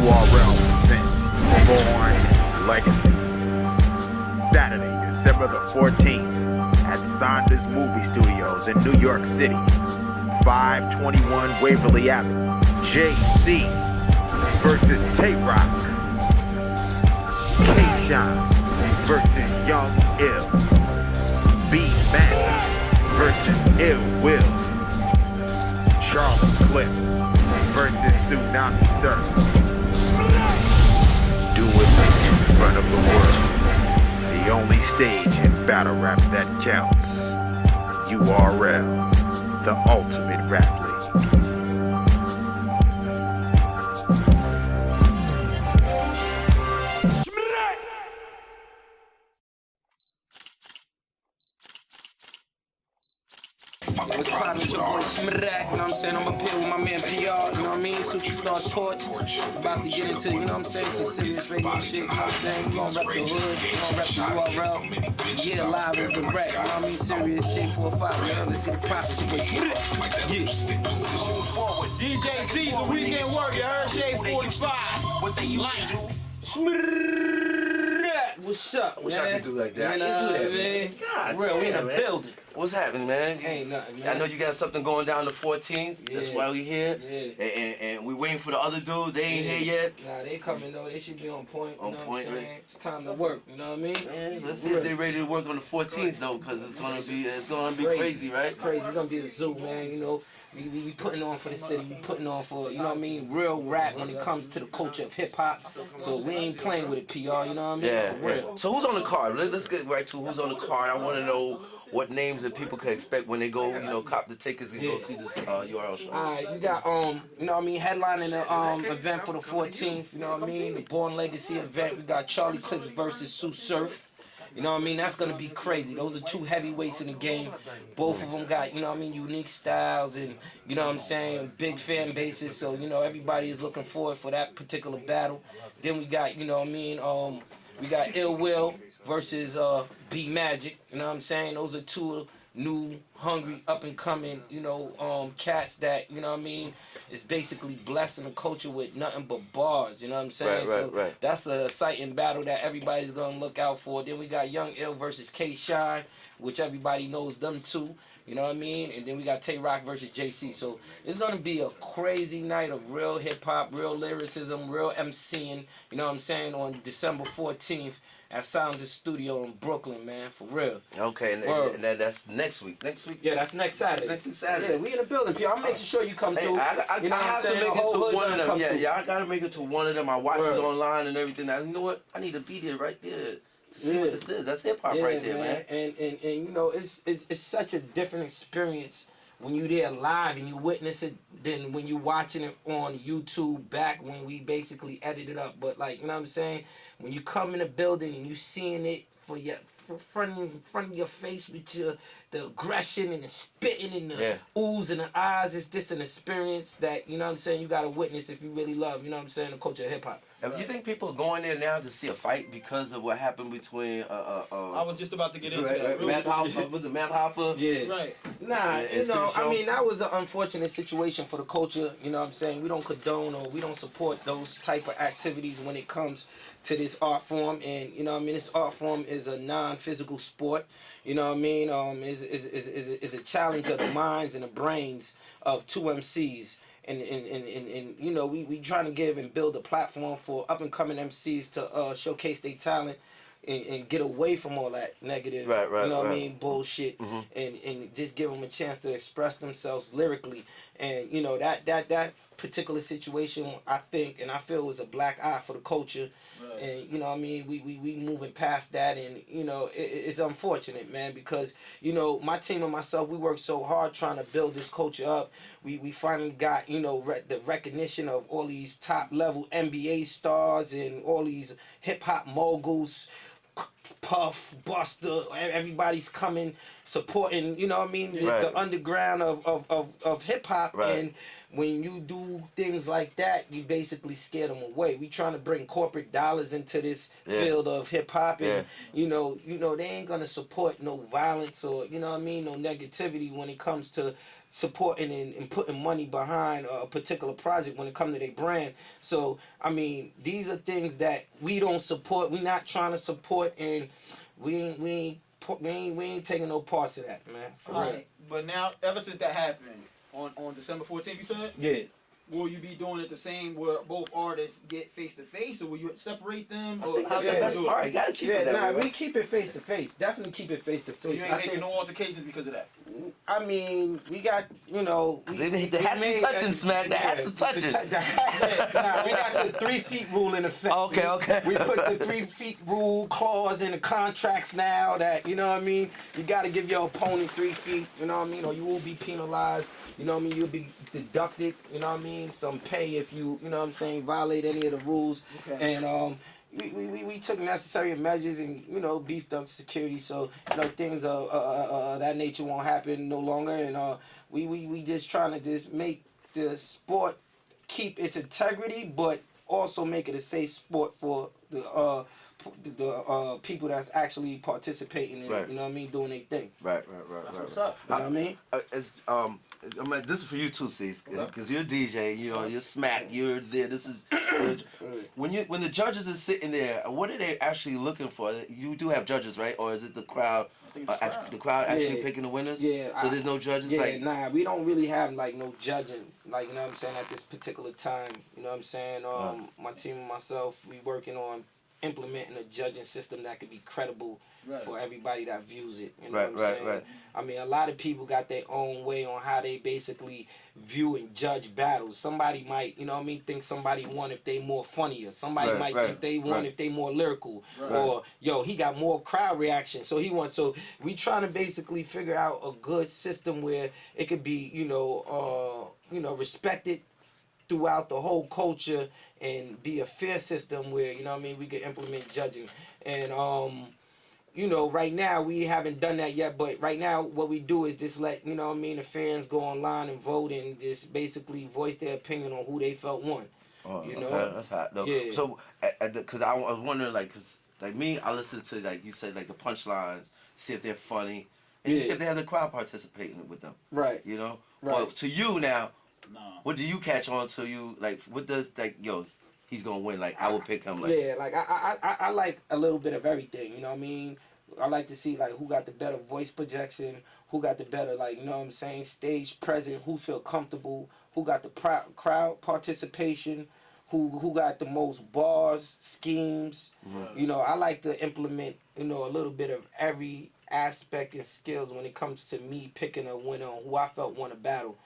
URL presents Born Legacy. Saturday, December the 14th at Saunders Movie Studios in New York City. 521 Waverly Avenue. JC versus Tay-Rock. K-Shine versus Young Ill. B Magic versus Ill Will. Charlie Clips versus Tsunami Surf. Do it in front of the world. The only stage in battle rap that counts. URL, the ultimate rap league. What's poppin', your boy Schmrak, you know what I'm saying? I'm up here with my man PR, you know what I mean? Superstar Torch, about to get into, you know what I'm saying, some serious radio shit, you know what I'm saying? We gon' rep the hood, we gon' rep the URL. Yeah, live and direct, you know what I mean? Serious shit, 4 or 5, man. Let's get it poppin', yeah. Move forward. DJ Caesar, weekend work, you heard? Shade 45. What they used to do. What's up, Wish man? I could do like that. Man, I can't do that, man. God, Real, we in the man. building. What's happening, man? Ain't nothing, man. I know you got something going down the 14th. That's Yeah. why we here. Yeah. And we waiting for the other dudes. They ain't here yet. Nah, they coming though. They should be on point. You On know point, what I'm saying? right? It's time to work. You know what I mean? Man, let's see if they ready to work on the 14th though, cause it's gonna be crazy, right? It's crazy. It's gonna be a zoo, man. You know, we putting on for the city. We putting on for, you know what I mean, real rap when it comes to the culture of hip hop. So we ain't playing with it, PR. You know what I mean? Yeah, For real. yeah. So who's on the card? Let's get right to who's on the card. I want to know what names that people can expect when they go, cop the tickets and go see this URL show. Alright, you got you know what I mean, headlining the event for the 14th, you know what I mean, the Born Legacy event. We got Charlie Clips versus Sue Surf. You know what I mean? That's gonna be crazy. Those are two heavyweights in the game. Both of them got, you know what I mean, unique styles and, you know what I'm saying, big fan bases. So, you know, everybody is looking forward for that particular battle. Then we got, you know what I mean, we got Ill Will versus B Magic. You know what I'm saying? Those are two new, hungry, up and coming, you know, cats that, you know what I mean, is basically blessing the culture with nothing but bars, you know what I'm saying? Right. That's a exciting battle that everybody's gonna look out for. Then we got Young Ill versus K-Shine, which everybody knows them too, you know what I mean? And then we got Tay-Rock versus JC. So it's gonna be a crazy night of real hip hop, real lyricism, real MCing, you know what I'm saying, on December 14th. At Saunders Studio in Brooklyn, man, for real. Okay, and that's next week. Next week? Yeah, that's next Saturday. Next week Saturday. Yeah, we in the building, P. I'm making sure you come through. I you know have to make it to one of them. Yeah, I gotta make it to one of them. I watch it online and everything. Now, you know what? I need to be there right there to see what this is. That's hip hop right there, man. And you know, it's such a different experience when you there live and you witness it than when you watching it on YouTube back when we basically edited up. But like, you know what I'm saying? When you come in the building and you seeing it for front of your face with the aggression and the spitting and the oohs and the eyes, it's just an experience that, you know what I'm saying, you gotta witness if you really love, you know what I'm saying, the culture of hip hop. You think people are going there now to see a fight because of what happened between I was just about to get into that. Matt Hoffa, was it Matt Hoffa? Yeah. Right. Nah, you know, I mean, that was an unfortunate situation for the culture, you know what I'm saying? We don't condone or we don't support those type of activities when it comes to this art form. And, you know what I mean, this art form is a non-physical sport, you know what I mean? Is a challenge of the minds and the brains of two MCs. And you know, we trying to give and build a platform for up and coming MCs to showcase their talent and get away from all that negative, you know what I mean, bullshit, and just give them a chance to express themselves lyrically. And you know, that particular situation, I think and I feel was a black eye for the culture. And you know what I mean, we moving past that, and you know, it's unfortunate, man, because you know, my team and myself, we worked so hard trying to build this culture up. We finally got, you know, the recognition of all these top level NBA stars and all these hip hop moguls Puff, Buster, everybody's coming, supporting, you know what I mean, the underground of hip hop. Right. And when you do things like that, you basically scare them away. We trying to bring corporate dollars into this field of hip hop, and you know, they ain't gonna support no violence or, you know what I mean, no negativity when it comes to supporting and putting money behind a particular project when it comes to their brand. So I mean, these are things that we don't support. We not trying to support, and we ain't taking no parts of that, man. For real. Right. But now, ever since that happened on December 14th, you said? Yeah. Will you be doing it the same where both artists get face to face, or will you separate them? I think that's the best part. You gotta keep it that way. We keep it face to face. Definitely keep it face to face. You ain't making no altercations because of that. I mean, we got, you know, the hats are touching, Smack. The hats are touching. Nah, we got the 3 feet rule in effect. Okay. We put the 3 feet rule clause in the contracts now that, you know what I mean, you got to give your opponent 3 feet, you know what I mean, or you will be penalized. You know what I mean? You'll be deducted, you know what I mean? Some pay if you know what I'm saying, violate any of the rules. Okay. And we took necessary measures and, you know, beefed up security so, you know, things of that nature won't happen no longer. And we just trying to just make the sport keep its integrity, but also make it a safe sport for the people that's actually participating in it, you know what I mean, doing their thing. Right. That's what's up. You know what I mean? I mean, this is for you too, Cease, because you're a DJ. You know, you're Smack. You're there. This is when the judges are sitting there. What are they actually looking for? You do have judges, right? Or is it the crowd? The crowd actually picking the winners. Yeah. So there's no judges. Yeah. Nah, we don't really have like no judging. Like, you know what I'm saying, at this particular time. You know what I'm saying. My team and myself, we working on implementing a judging system that could be credible for everybody that views it. You know what I'm saying? Right. I mean, a lot of people got their own way on how they basically view and judge battles. Somebody might, you know what I mean, think somebody won if they more funnier. Somebody might think they won if they more lyrical. Or, yo, he got more crowd reaction, so he won. So we trying to basically figure out a good system where it could be, you know, respected throughout the whole culture and be a fair system where, you know what I mean, we could implement judging. And you know, right now we haven't done that yet, but right now what we do is just let, you know what I mean, the fans go online and vote and just basically voice their opinion on who they felt won. You know? That's hot though. Yeah. So, because I was wondering, like, cause like me, I listen to, like you said, like the punchlines, see if they're funny, and see if they have the crowd participating with them. Right. You know. Right. But to you now, what do you catch on to? You like, what does, like, yo, he's gonna win? Like, I would pick him. Like, yeah, like I like a little bit of everything. You know what I mean? I like to see like who got the better voice projection, who got the better, like, you know what I'm saying, stage presence, who feel comfortable, who got the crowd participation, who got the most bars, schemes. You know, I like to implement, you know, a little bit of every aspect and skills when it comes to me picking a winner on who I felt won a battle.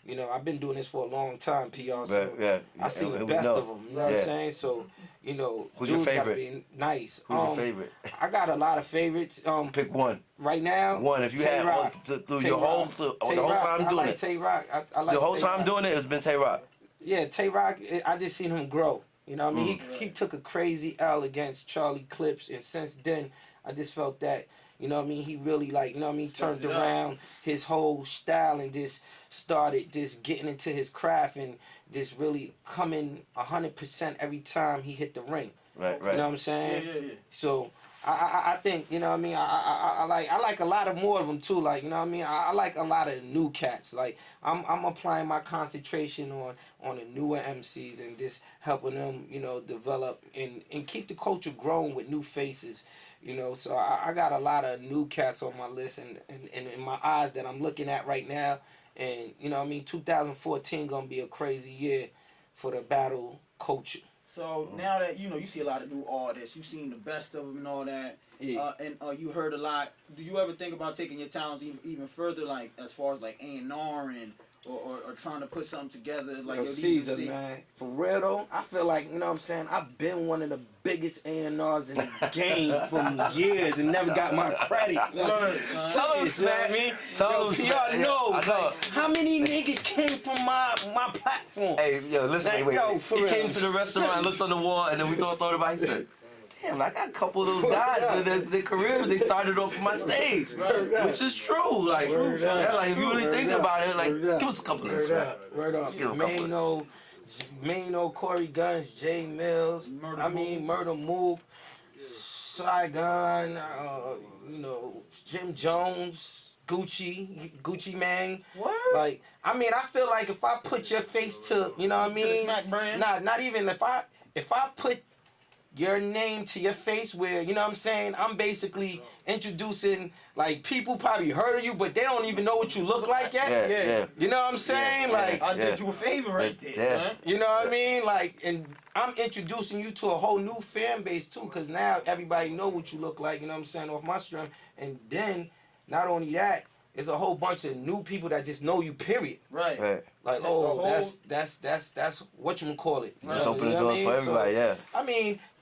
You know, I've been doing this for a long time, PR, so I seen the best of them, you know what I'm saying? So, you know, who's your favorite? Be nice. Who's your favorite? I got a lot of favorites. Pick one. Right now? One. If you had through your whole time doing it. Tay Rock. I like the whole time doing it, it's been Tay Rock. Yeah, Tay Rock, I just seen him grow. You know what I mean? He took a crazy L against Charlie Clips, and since then, I just felt that, you know what I mean, he really, like, you know what I mean, turned around his whole style and just started just getting into his craft and just really coming 100% every time he hit the ring. Right. You know what I'm saying? Yeah. So I think, you know what I mean, I like a lot of more of them too. Like, you know what I mean, I like a lot of the new cats. Like, I'm applying my concentration on the newer MCs and just helping them, you know, develop and keep the culture growing with new faces. You know, so I got a lot of new cats on my list and in my eyes that I'm looking at right now. And, you know what I mean, 2014 going to be a crazy year for the battle culture. So now that, you know, you see a lot of new artists, you've seen the best of them and all that, and you heard a lot, do you ever think about taking your talents even further, like, as far as, like, A&R and or trying to put something together? Like, yo, Caesar, man, for real though, I feel like, you know what I'm saying, I've been one of the biggest A&Rs in the game for years and never got my credit. Tell us, man. Tell us, PR knows, like, how many niggas came from my platform? Hey, yo, listen, like, wait. Yo, he came to the restaurant and looked on the wall, and then we thought about it. He said, damn, I got a couple of those guys. Their careers, they started off on my stage, which is true. Like, if you really think about it, like, give us a couple of those. Word up. Mano, Corey Guns, Jay Mills, Murder Mook, Saigon, Jim Jones, Gucci Mane. What? Like, I feel like if I put your face to, you know what I mean? To the Smack brand? Not even if I put your name to your face where, you know what I'm saying, I'm basically introducing, like, people probably heard of you, but they don't even know what you look like yet. Yeah. You know what I'm saying? Like, I did you a favor right there, man. you know what I mean? Like, and I'm introducing you to a whole new fan base, too, because now everybody know what you look like, you know what I'm saying, off my strength. And then, not only that, there's a whole bunch of new people that just know you, period. Right. Like, that's what you call it. Just open the doors for everybody, so,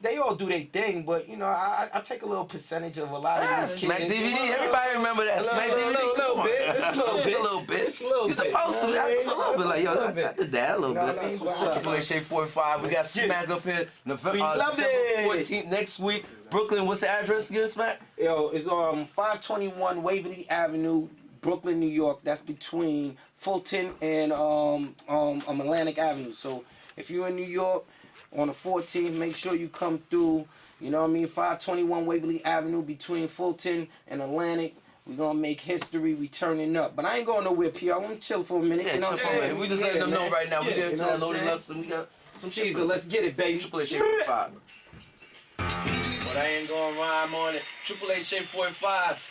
they all do their thing, but, I take a little percentage of a lot of these Smack kids. DVD, everybody remember that. Smack DVD. Just a little bit. You're supposed to. Just a little bit. Like, yo, I did that a little bit. Triple H Shade 45. We got Smack up here. December 14th next week. Brooklyn, what's the address again, Smack? Yo, it's 521 Waverly Avenue, Brooklyn, New York. That's between Fulton and Atlantic Avenue. So if you're in New York on the 14th, make sure you come through. You know what I mean? 521 Waverly Avenue between Fulton and Atlantic. We're going to make history. We turning up. But I ain't going nowhere, P. I want to chill for a minute. Yeah, you know chill for a minute. We just letting them know right now. We get into that loaded up, so we got some shit. Let's get it, baby. Triple H Shade 45. But I ain't going to rhyme on it. Triple H Shade 45.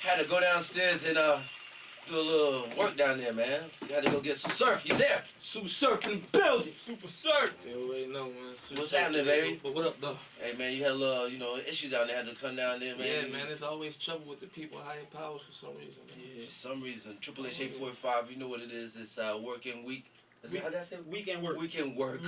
Had to go downstairs and do a little work down there, man. You had to go get some surf. He's there. Super Surf in the building. Super surf. You already know, man. What's happening, baby? But what up, though? Hey, man, you had a little, issue down there. Had to come down there, man. Yeah, man, there's always trouble with the people higher powers for some reason, man. Yeah, for some reason. Triple H 845, you know what it is. It's working week. How did I say? Weekend work. Weekend work.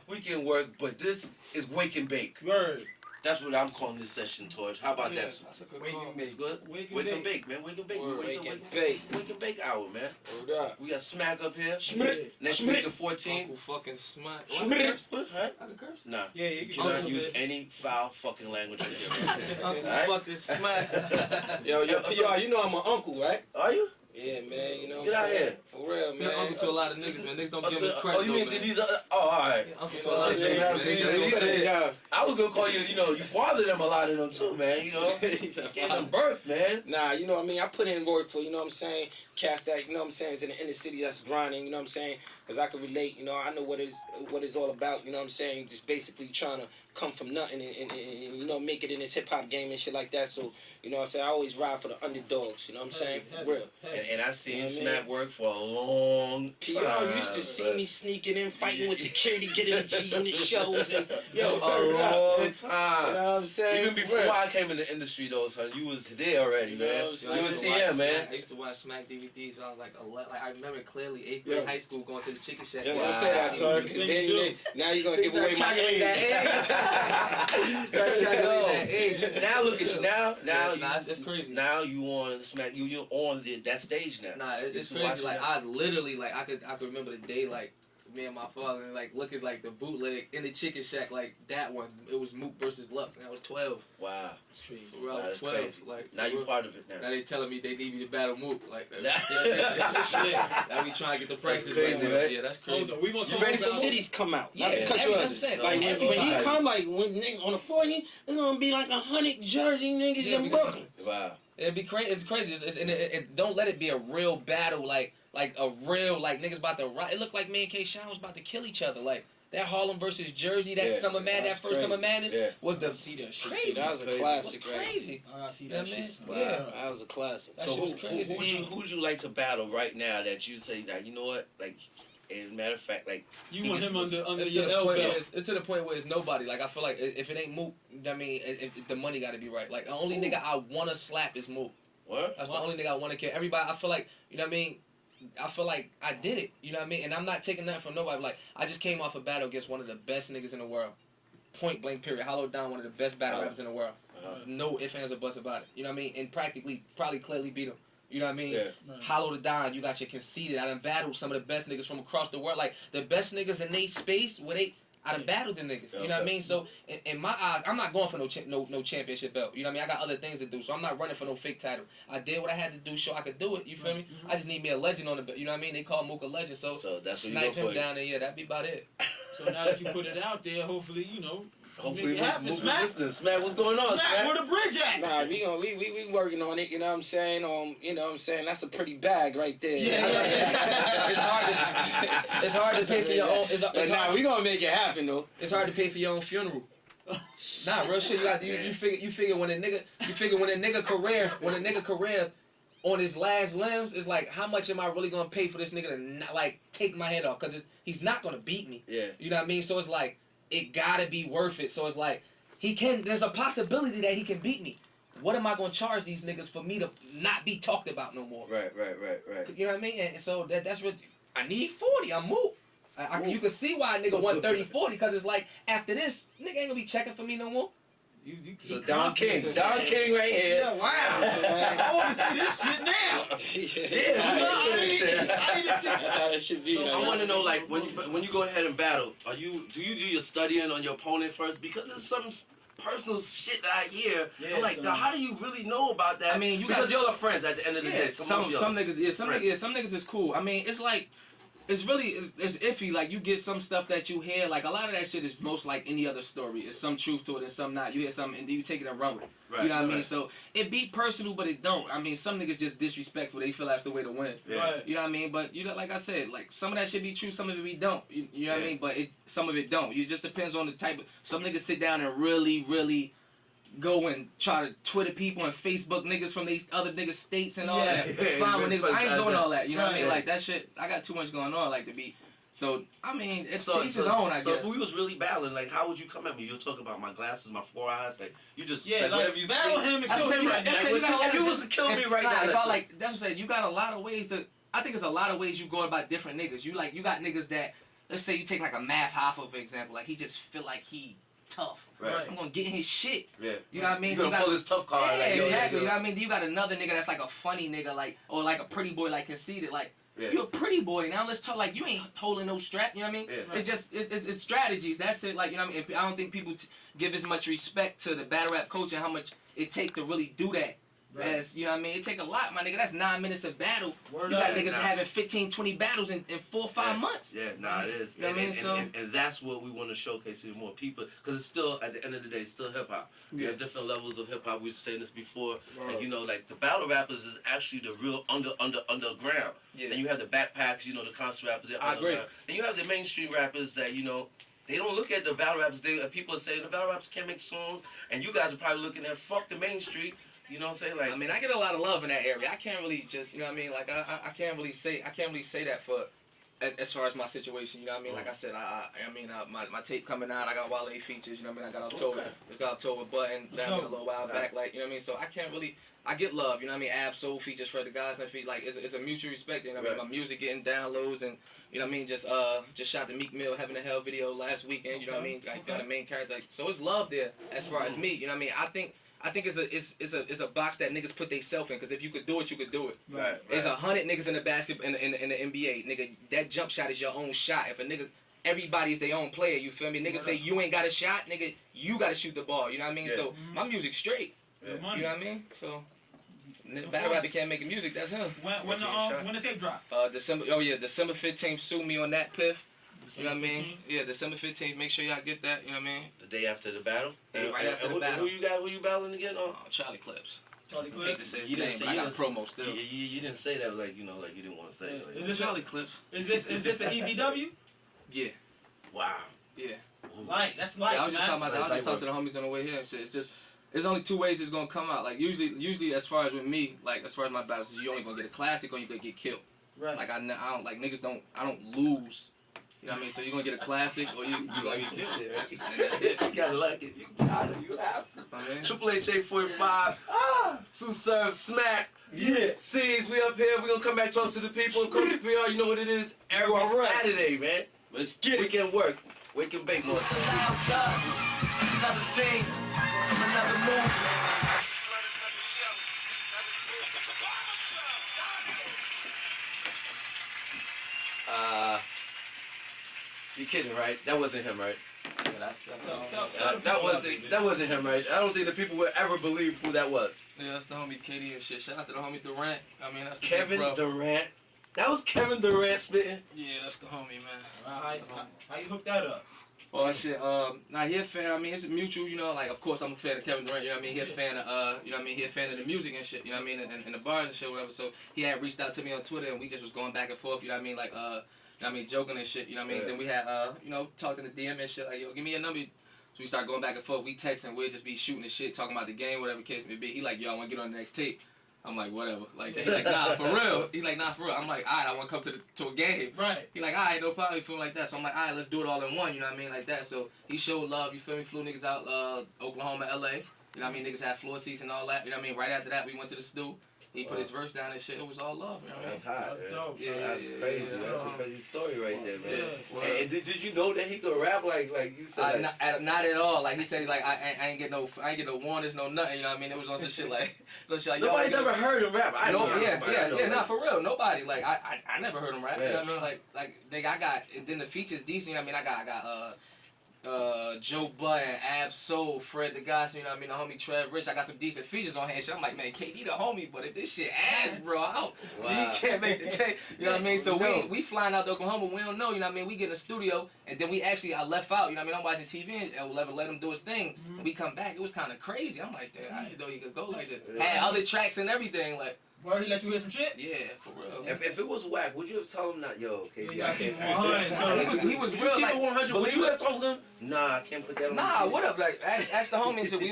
Weekend work, but this is wake and bake. Word. That's what I'm calling this session, Torch. How about that? That's a good Wake call. and bake. It's good? Wake and bake, man. Wake and bake. Word. Wake and bake hour, man. Hold up. We got Smack up here. Schmidt. Next week, the 14th. Uncle fucking Smack. Schmidt. What? I can curse? Nah. Yeah, you You can cannot Uncle use bit. any foul fucking language in here. Uncle Alright? fucking Smack. Yo, PR, you know I'm an uncle, right? Are you? Yeah, man, you know Get what I'm out saying? here. For real, Been man. uncle to a lot of niggas, man. Niggas don't give to- us credit, oh, you mean though, to man. these other? Oh, all right. Yeah, uncle You to know a what lot I'm of saying? niggas, man. They just don't say it. I was gonna call you, you father them a lot of them too, man. He's a Gave them birth, man. Nah, you know what I mean? I put in work for, you know what I'm saying, cast that, you know what I'm saying, is in the inner city that's grinding, you know what I'm saying? Because I can relate, I know what it's all about, you know what I'm saying? Just basically trying to come from nothing and make it in this hip-hop game and shit like that. So, you know what I'm saying? I always ride for the underdogs, you know what I'm saying? For real. And I seen You know what I Smack work for a long PR time. used to see me sneaking in, fighting with security, getting a G in the shows, and a long time. You know what I'm saying? Even before I came in the industry, though, son, you was there already, You know man. what I'm saying? You a TM, man. I used to watch Smack DVDs when I was like 11. Like, I remember clearly 8th grade high school going to the chicken shack. Yeah, Wow. don't say that, sir, because then now you're going to give away my age. Now look at you. Now that's crazy. Now you on Smack. You're on that stage now. Nah, it's You crazy. watching Like, that? I literally, like, I could remember the day, like, me and my father, and, like, look at, like, the bootleg in the chicken shack, like, that one. It was Mook versus Lux, and I was 12. Wow. For real, I Nah, was that's 12. crazy. Like, Now for you real. part of it now. Now they telling me they need me to battle Mook. Like, now we trying to get the prices crazy, right. right? Yeah, that's crazy. Hold on, we gonna You talk ready about for Cities come out. Yeah, Not to cut you everything I'm off. saying. Like when he Everybody. come, like when nigga on the 40, it's gonna be like 100 Jersey niggas Yeah, in because- Brooklyn. Wow. It'd be crazy. It's crazy. And don't let it be a real battle. Like a real, like, niggas about to riot. It looked like me and K. Shine was about to kill each other. Like, that Harlem versus Jersey, that Yeah, Summer Madness, that's that first Summer crazy. Madness, Yeah. was the see that shit. crazy. That was a It classic, was right? crazy. I see Yeah, that man. shit. Wow, Yeah. that was a classic. That So shit was crazy. who'd you like to battle right now that you say that, you know what, like, as a matter of fact, like, You want him under It's to, your the elbow. point where it's to the point where it's nobody. Like, I feel like if it ain't Mook, I mean, if the money got to be right. Like, the only nigga I want to slap is Mook. what? That's the only nigga I want to kill. Everybody, I feel like, you know what I mean? I feel like I did it, you know what I mean? And I'm not taking nothing from nobody. Like, I just came off a battle against one of the best niggas in the world. Point blank, period. Hollowed down, one of the best battle rappers in the world. No ifs, ands, or buts about it. You know what I mean? And probably clearly beat him. You know what I mean? Yeah. Right. Hollowed it down. You got your conceited. I done battled some of the best niggas from across the world. Like, the best niggas in they space where they I done battled the niggas. You know what I mean? So in my eyes, I'm not going for no championship belt. You know what I mean? I got other things to do, so I'm not running for no fake title. I did what I had to do, so I could do it. You feel me? I just need me a legend on the belt. You know what I mean? They call Mook a legend, so that's what snipe you go him for. down there. Yeah, that'd be about it. So now that you put it out there, hopefully, you know. Hopefully, Smack. Smack, what's going on, Smack? Where the bridge at? Nah, we working on it. You know what I'm saying? You know what I'm saying? That's a pretty bag right there. It's hard to pay for your own. Nah, we gonna make it happen though. It's hard to pay for your own funeral. Nah, real shit. You figure when a nigga career on his last limbs is like, how much am I really gonna pay for this nigga to not, like, take my head off? Cause he's not gonna beat me. Yeah. You know what I mean? So it's like, it gotta be worth it. So it's like, there's a possibility that he can beat me. What am I gonna charge these niggas for me to not be talked about no more? Right. You know what I mean? And so that's what I need. 40. I'm moved. You can see why a nigga won 30-40, cause it's like, after this, nigga ain't gonna be checking for me no more. So Don King right here. Yeah, wow. I want to see this shit now. I didn't see. That's how it should be. So I want to know, like, when you go ahead and battle, do you do your studying on your opponent first? Because there's some personal shit that I hear. Yeah, I'm like, how do you really know about that? I mean, because y'all are friends at the end of the day. Some niggas is cool. I mean, it's like, it's iffy. Like, you get some stuff that you hear. Like, a lot of that shit is most like any other story. There's some truth to it and some not. You hear something and then you take it and run with it. Right, you know what I mean? So it be personal, but it don't. I mean, some niggas just disrespectful. They feel that's the way to win. Yeah. Right. You know what I mean? But, you know, like I said, like, some of that shit be true, some of it be don't. You know what I mean? But some of it don't. It just depends on the type of... Some niggas sit down and really go and try to Twitter people and Facebook niggas from these other niggas states and all that. Fine with niggas. I ain't doing all that. You know what I mean? Like, that shit, I got too much going on, like, to be... So, I mean, it's to each his own, I guess. So if we was really battling, like, how would you come at me? You'll talk about my glasses, my 4 eyes, like, you just, like whatever you battle say. him and kill me right now. If you was killing me right now. If I, like, that's what I'm saying, you got a lot of ways to, I think there's a lot of ways you go about different niggas. You got niggas that, let's say you take, like, a Math Hoffa, for example, like, he just feel like he tough. Right. I'm gonna get in his shit. Yeah. You know what I mean? You gonna pull his tough card. Yeah, like, exactly. You know what I mean? You got another nigga that's like a funny nigga, like, or like a pretty boy, like conceited, like, you a pretty boy. Now let's talk, like, you ain't holding no strap, you know what I mean? Yeah. It's just, it's strategies. That's it, like, you know what I mean? I don't think people give as much respect to the battle rap culture and how much it take to really do that. Right. As, you know what I mean? It take a lot, my nigga. That's 9 minutes of battle. You got niggas having 15, 20 battles in 4 or 5 months. Yeah, nah, it is. You know what I mean? And that's what we want to showcase to more people. Because it's still, at the end of the day, it's still hip-hop. We have different levels of hip-hop. We were saying this before. Right. And, you know, like, the battle rappers is actually the real underground. Yeah. And you have the backpacks, you know, the concert rappers. I agree. And you have the mainstream rappers that, you know, they don't look at the battle rappers. People are saying the battle rappers can't make songs. And you guys are probably looking at, fuck the mainstream. You know what I'm saying? Like, I mean, I get a lot of love in that area. I can't really just, you know what I mean? Like, I can't really say that for, as far as my situation. You know what I mean? Like I said, my tape coming out. I got Wale features. You know what I mean? I got October. It's got October Button down a little while back. Like, you know what I mean? So I can't really. I get love. You know what I mean? Ab Soul features for the guys and feet. Like, it's a mutual respect. You know what I mean? My music getting downloads and, you know what I mean? Just shot the Meek Mill Heaven and Hell video last weekend. You know what I mean? Like, got a main character. Like, so it's love there as far as me. You know what I mean? I think it's a box that niggas put theyself in, because if you could do it, you could do it. Right. There's 100 niggas in the basketball in the NBA. Nigga, that jump shot is your own shot. If a nigga, everybody's their own player, you feel me? Niggas say you ain't got a shot, nigga, you gotta shoot the ball. You know what I mean? Yeah. So my music's straight. Yeah. You know what I mean? So battle rapper can't make music, that's him. When the tape drop? December 15th, sue me on that piff. You know what I mean? Yeah, December 15th. Make sure y'all get that. You know what I mean? The day after the battle? Right after the battle. Who you battling again? Charlie Clips. Charlie Clips? I hate to say his name, but I got a promo still. You didn't say that like, you know, like you didn't want to say it. Like, is this Charlie Clips? Is this an easy W? Yeah. Wow. Yeah. Light. That's light. I was just talking about that. I was just talking to the homies on the way here and shit. Just, there's only 2 ways it's gonna come out. Like, usually as far as with me, like as far as my battles, you only gonna get a classic or you gonna get killed. Right. Like I don't like niggas don't. I don't lose. You know what I mean? So you're gonna get a classic or you gonna get killed. And that's it. You gotta like it. You have to. Triple H 845. Sue Serve Smack. Yeah. C's, we up here. We gonna come back talk to the people. Coach VR, you know what it is. Every Saturday, man. Let's get it. Weekend work. Wake and bake. Another scene. Another move. You kidding, right? That wasn't him, right? that wasn't him, right? I don't think the people would ever believe who that was. Yeah, that's the homie KD and shit. Shout out to the homie Durant. I mean, that's the Kevin big bro. Durant. That was Kevin Durant spitting. Yeah, that's the homie, man. How you hook that up? Oh shit. Nah, he a fan. I mean, it's mutual. You know, like of course I'm a fan of Kevin Durant. You know what I mean? He a fan of you know what I mean? He a fan of the music and shit. You know what I mean? And the bars and shit, whatever. So he had reached out to me on Twitter and we just was going back and forth. You know what I mean? Like you know what I mean? Joking and shit. You know what I mean? Yeah. Then we had you know talked in the DM and shit. Like yo, give me your number. So we start going back and forth. We texting. We'll just be shooting and shit, talking about the game, whatever the case may be. He like, yo, I want to get on the next tape. I'm like, whatever. Like, he like, nah, for real. He like, nah, for real. I'm like, all right, I want to come to a game. Right. He like, all right, no problem. You feel like that. So I'm like, all right, let's do it all in one. You know what I mean? Like that. So he showed love. You feel me? Flew niggas out Oklahoma, LA. You know what I mean? Niggas had floor seats and all that. You know what I mean? Right after that, we went to the stew. He put his verse down and shit. It was all love. You know what I mean? That's hot. That's Man. dope. Yeah, That's crazy. That's a crazy story right there, man. Yeah, And did you know that he could rap like you said? Like, not at all. Like he said, like I ain't get no warnings, no nothing. You know what I mean? It was on some shit like nobody's ever heard him rap. I know. Nah, for real, nobody. Like I never heard him rap. Yeah. You know what I mean? Like nigga, I got then the features decent. You know what I mean? I got Joe Budden, Ab Soul, Fred the Goss, you know what I mean, the homie Trev Rich. I got some decent features on hand. Shit. I'm like, man, KD the homie, but if this shit ass, bro, he can't make the tape. You know what I mean? So we flying out to Oklahoma, we don't know, you know what I mean? We get in the studio, and then I left out, you know what I mean? I'm watching TV, and let him do his thing. And we come back, it was kind of crazy. I'm like, damn, I didn't know you could go like that. Had other tracks and everything, like. Why he let you hear some shit? Yeah, for real. If it was whack, would you have told him not? Yo, KD, Yeah, I can't. 100. He was Would real. you keep like, it 100? but Would you have told him? Nah, I can't put that on. Nah, what up? Like, ask the homie. So he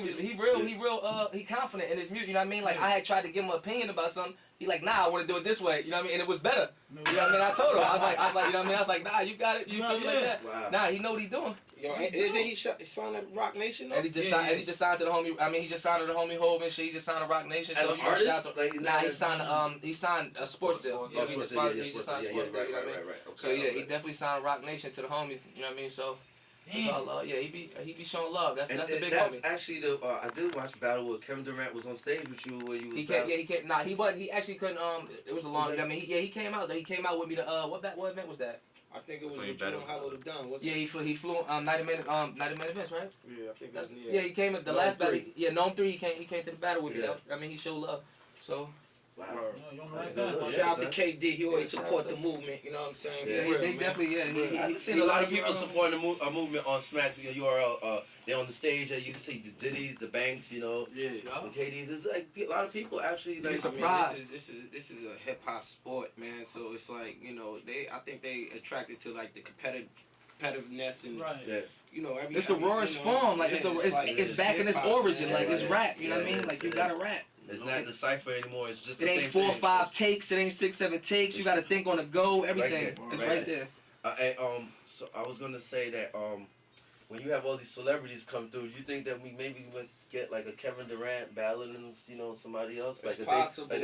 confident in his music. You know what I mean? Like, I had tried to give him an opinion about something. He like, nah, I want to do it this way. You know what I mean? And it was better. You know what I mean? I told him. I was like, you know what I mean? I was like, nah, you got it. You feel me like that? Wow. Nah, he know what he doing. Yo, isn't he signed at Rock Nation though? And he just signed to the homie. I mean, he just signed to the homie Hov and shit. He just signed to Rock Nation. As So an you know, artist? shout out to, Like, nah, he signed a sports deal. Oh, He just sports deal, signed a sports deal. You know what I mean? Right. Okay, So yeah, okay. he definitely signed Rock Nation to the homies. You know what I mean? So. It's all love. Yeah, he be showing love. That's the big that's homie. actually the I did watch battle where Kevin Durant was on stage with you where you was He came. Nah, he wasn't. He actually couldn't. It was a long. I mean, he came out though. He came out with me to what event was that? I think it was with you and Hollow the Don, wasn't Yeah, it? he flew 90 minute events, right? Yeah, I think that's Yeah, he came at the last battle. Yeah, Gnome 3. He came to the battle with me. Yeah. I mean, he showed love. So. Wow. You don't That's like good. that? Shout out to KD. He always Yeah, support shout the out movement. You know what I'm saying? Yeah, For real, they man. definitely, I've seen a lot of people supporting a movement on Smack URL. They're on the stage. You see the Diddy's, the Banks, you know, the KDs. It's like a lot of people actually like. surprised. This is a hip hop sport, man. So it's like, you know, I think they attracted to like the competitiveness and Right. you know It's the rawest form. Like it's back in its hip-hop, origin. man. Like it's rap. You know what I Yeah, mean? Like you it gotta is. rap. It's not the cipher anymore. It's just It the ain't same 4 or thing. 5 takes. It ain't 6, 7 takes. You gotta think on the go. Everything. there. It's Right right there. And so I was gonna say that when you have all these celebrities come through, you think that we maybe would get like a Kevin Durant battling, you know, somebody else? It's like possible.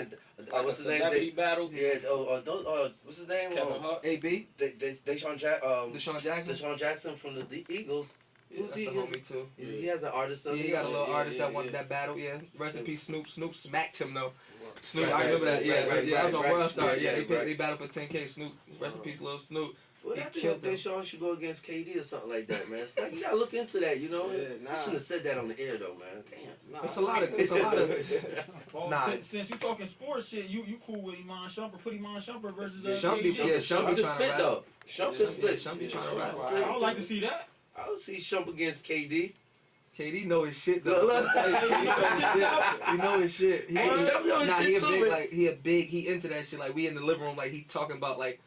what's his name? Celebrity battle. Yeah. what's his name? Kevin Hart. AB. Deshaun Jackson. Deshaun Jackson from the Eagles. That's the homie too. He has an artist. Yeah, he got a little artist that won that battle. Yeah. Rest in peace, Snoop. Snoop smacked him though. Snoop, I remember that. Yeah, that was on World Star. Yeah, they battled for 10K. Snoop. Rest in peace, little Snoop. Well, He I think killed that Deshaun should go against KD or something like that, man. It's like, you gotta look into that, you know. Yeah, I shouldn't have said that on the air though, man. Damn. It's a lot of. Well, Nah. since you talking sports shit, you cool with Iman Shumpert? Put Iman Shumpert versus Shumpy, KD. yeah, Shump Shumpy can trying spit to rap. though. Shump can spit. Shumpy trying to rap. I would like to see that. I would see Shump against KD. KD know his shit though. Look, He know his shit. He Hey, know his Shump know his Nah, shit he a too, big man. like he into that shit. Like we in the living room, like he talking about like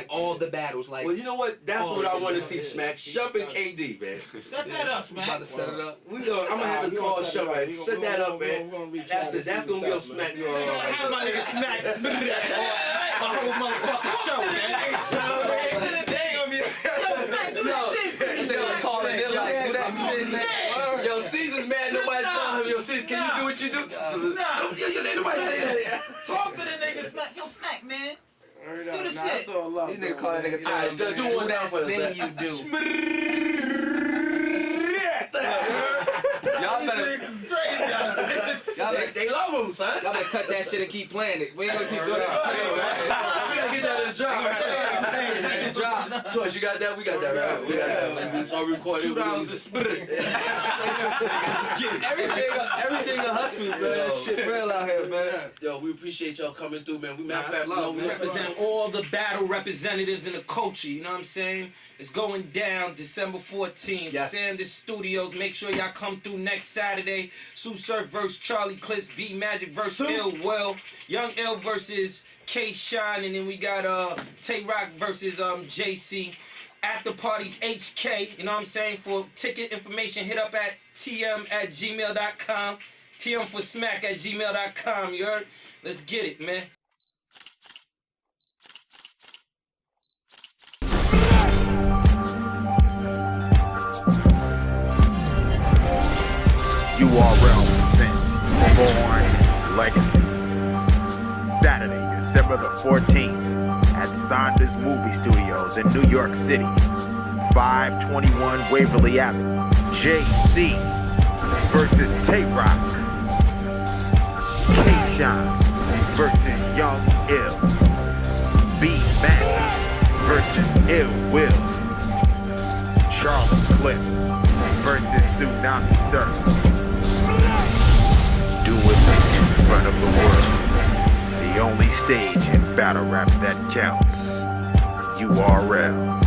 all the battles. Like Well, you know what? That's Oh, what I yeah, want to yeah, see, yeah. Smack. Shump and KD, man. Set that up, we about Smack. to set it up. I'm gonna have to call Shump, man. Set that up, man. That's it. That's gonna be on Smack. Have my nigga Smack spit that. My whole motherfucking show, man. Yo, Caesar's mad. Nobody's telling him. Yo, Caesar, can you do what you do? Ain't nobody say that. Talk to the nigga, Smack. Yo, Smack, man. Do the shit. That's all love. These niggas calling nigga All right, so do one time for us. thing you do. Y'all better. They love him, son. Y'all better cut that shit and keep playing it. We ain't gonna keep doing that. We gotta get that in the drop. Drop. George, you got that? We got that, right? We got that. We saw recording. $2 a spirit. Everything a hustle, man. Shit real out here, man. Yo, we appreciate y'all coming through, man. We We represent all the battle representatives in the culture, you know what I'm saying? It's going down December 14th. Yes. Sanders Studios. Make sure y'all come through next Saturday. Sue Surf versus Charlie Clips. B Magic versus Ill Will. Young Ill versus K Shine. And then we got Tay Rock versus JC. After Parties HK. You know what I'm saying? For ticket information, hit up at tm@gmail.com. TM for smack at gmail.com. You heard? Let's get it, man. URL presents Born Legacy. Saturday, December the 14th at Saunders Movie Studios in New York City. 521 Waverly Avenue. JC versus Tay Rock. K-Shine versus Young Ill. B Magic versus Ill Will. Charlie Clips versus Tsunami Surf. Do it in front of the world. The only stage in battle rap that counts. URL.